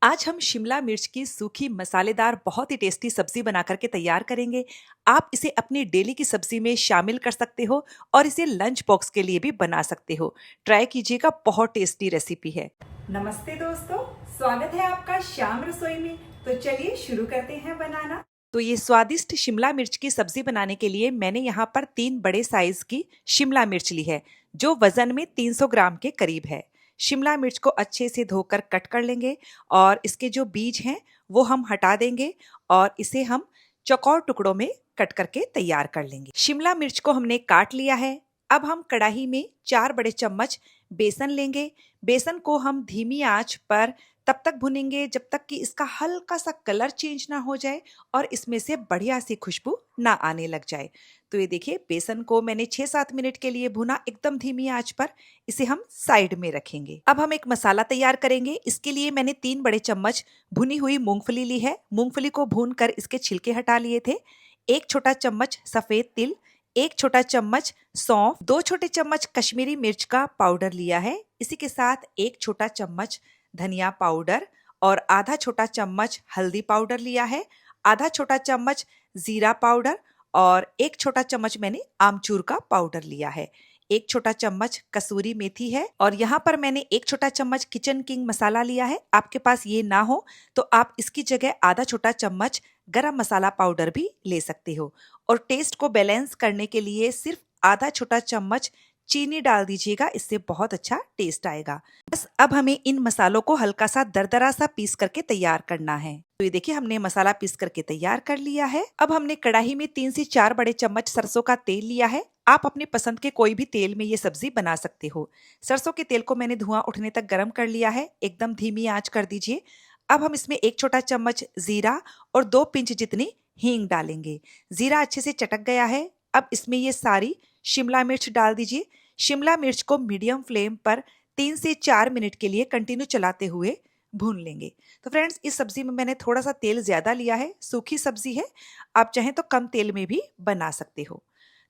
आज हम शिमला मिर्च की सूखी मसालेदार बहुत ही टेस्टी सब्जी बना करके तैयार करेंगे। आप इसे अपनी डेली की सब्जी में शामिल कर सकते हो और इसे लंच बॉक्स के लिए भी बना सकते हो। ट्राई कीजिएगा, बहुत टेस्टी रेसिपी है। नमस्ते दोस्तों, स्वागत है आपका श्याम रसोई में। तो चलिए शुरू करते हैं बनाना। तो ये स्वादिष्ट शिमला मिर्च की सब्जी बनाने के लिए मैंने यहाँ पर 3 बड़े साइज की शिमला मिर्च ली है, जो वजन में 300 ग्राम के करीब है। शिमला मिर्च को अच्छे से धोकर कट कर लेंगे और इसके जो बीज हैं वो हम हटा देंगे और इसे हम चौकोर टुकड़ों में कट करके तैयार कर लेंगे। शिमला मिर्च को हमने काट लिया है। अब हम कढ़ाई में 4 बड़े चम्मच बेसन लेंगे। बेसन को हम धीमी आंच पर तब तक भुनेंगे जब तक कि इसका हल्का सा कलर चेंज ना हो जाए और इसमें से बढ़िया सी खुशबू ना आने लग जाए। तो ये देखिए, बेसन को मैंने 6-7 मिनट के लिए भुना एकदम धीमी आंच पर। इसे हम साइड में रखेंगे। अब हम एक मसाला तैयार करेंगे। इसके लिए मैंने 3 बड़े चम्मच भुनी हुई मूंगफली ली है। मूंगफली को भून कर इसके छिलके हटा लिए थे। 1 छोटा चम्मच सफेद तिल, 1 छोटा चम्मच सौंफ, 2 छोटे चम्मच कश्मीरी मिर्च का पाउडर लिया है। इसी के साथ 1 छोटा चम्मच धनिया पाउडर और आधा छोटा चम्मच हल्दी पाउडर लिया है। आधा छोटा चम्मच जीरा पाउडर और 1 छोटा चम्मच मैंने आमचूर का पाउडर लिया है। 1 छोटा चम्मच कसूरी मेथी है और यहाँ पर मैंने 1 छोटा चम्मच किचन किंग मसाला लिया है। आपके पास ये ना हो तो आप इसकी जगह आधा छोटा चम्मच गरम मसाला पाउडर भी ले सकते हो। और टेस्ट को बैलेंस करने के लिए सिर्फ आधा छोटा चम्मच चीनी डाल दीजिएगा, इससे बहुत अच्छा टेस्ट आएगा। बस अब हमें इन मसालों को हल्का सा दरदरा सा पीस करके तैयार करना है। तो ये देखिए, हमने मसाला पीस करके तैयार कर लिया है। अब हमने कढ़ाई में 3 से 4 बड़े चम्मच सरसों का तेल लिया है। आप अपने पसंद के कोई भी तेल में ये सब्जी बना सकते हो। सरसों के तेल को मैंने धुआं उठने तक गर्म कर लिया है। एकदम धीमी आंच कर दीजिए। अब हम इसमें 1 छोटा चम्मच जीरा और 2 पिंच जितनी हींग डालेंगे। जीरा अच्छे से चटक गया है। अब इसमें ये सारी शिमला मिर्च डाल दीजिए। शिमला मिर्च को मीडियम फ्लेम पर 3 से 4 मिनट के लिए कंटिन्यू चलाते हुए भून लेंगे। तो फ्रेंड्स, इस सब्जी में मैंने थोड़ा सा तेल ज्यादा लिया है, सूखी सब्जी है। आप चाहें तो कम तेल में भी बना सकते हो।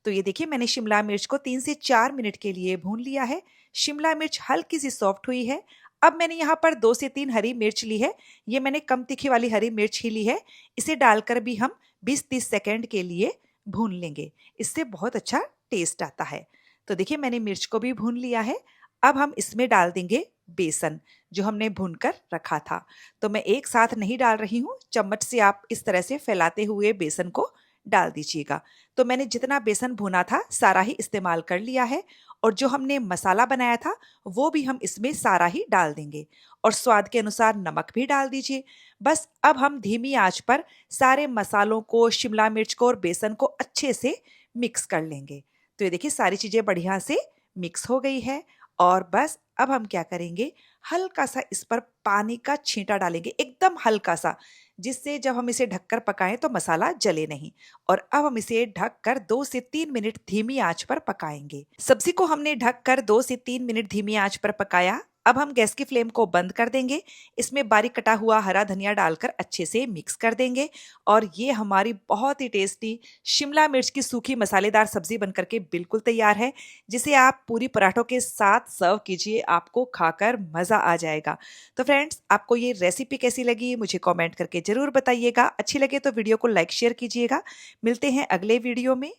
तो ये देखिए, मैंने शिमला मिर्च को 3 से 4 मिनट के लिए भून लिया है। शिमला मिर्च हल्की सी सॉफ्ट हुई है। अब मैंने यहाँ पर 2 से 3 हरी मिर्च ली है। ये मैंने कम तीखी वाली हरी मिर्च ही ली है। इसे डालकर भी हम 20-30 सेकेंड के लिए भून लेंगे। इससे बहुत अच्छा टेस्ट आता है। तो देखिए, मैंने मिर्च को भी भून लिया है। अब हम इसमें डाल देंगे बेसन, जो हमने भूनकर रखा था। तो मैं एक साथ नहीं डाल रही हूँ, चम्मच से आप इस तरह से फैलाते हुए बेसन को डाल दीजिएगा। तो मैंने जितना बेसन भुना था सारा ही इस्तेमाल कर लिया है और जो हमने मसाला बनाया था वो भी हम इसमें सारा ही डाल देंगे और स्वाद के अनुसार नमक भी डाल दीजिए। बस अब हम धीमी आंच पर सारे मसालों को, शिमला मिर्च को और बेसन को अच्छे से मिक्स कर लेंगे। तो ये देखिए, सारी चीजें बढ़िया से मिक्स हो गई है और बस अब हम क्या करेंगे, हल्का सा इस पर पानी का छींटा डालेंगे, एकदम हल्का सा, जिससे जब हम इसे ढककर पकाएं तो मसाला जले नहीं। और अब हम इसे ढककर 2 से 3 मिनट धीमी आंच पर पकाएंगे। सब्जी को हमने ढककर 2 से 3 मिनट धीमी आंच पर पकाया। अब हम गैस की फ्लेम को बंद कर देंगे। इसमें बारीक कटा हुआ हरा धनिया डालकर अच्छे से मिक्स कर देंगे और ये हमारी बहुत ही टेस्टी शिमला मिर्च की सूखी मसालेदार सब्जी बनकर के बिल्कुल तैयार है, जिसे आप पूरी पराठों के साथ सर्व कीजिए, आपको खाकर मजा आ जाएगा। तो फ्रेंड्स, आपको ये रेसिपी कैसी लगी मुझे कमेंट करके जरूर बताइएगा। अच्छी लगे तो वीडियो को लाइक शेयर कीजिएगा। मिलते हैं अगले वीडियो में।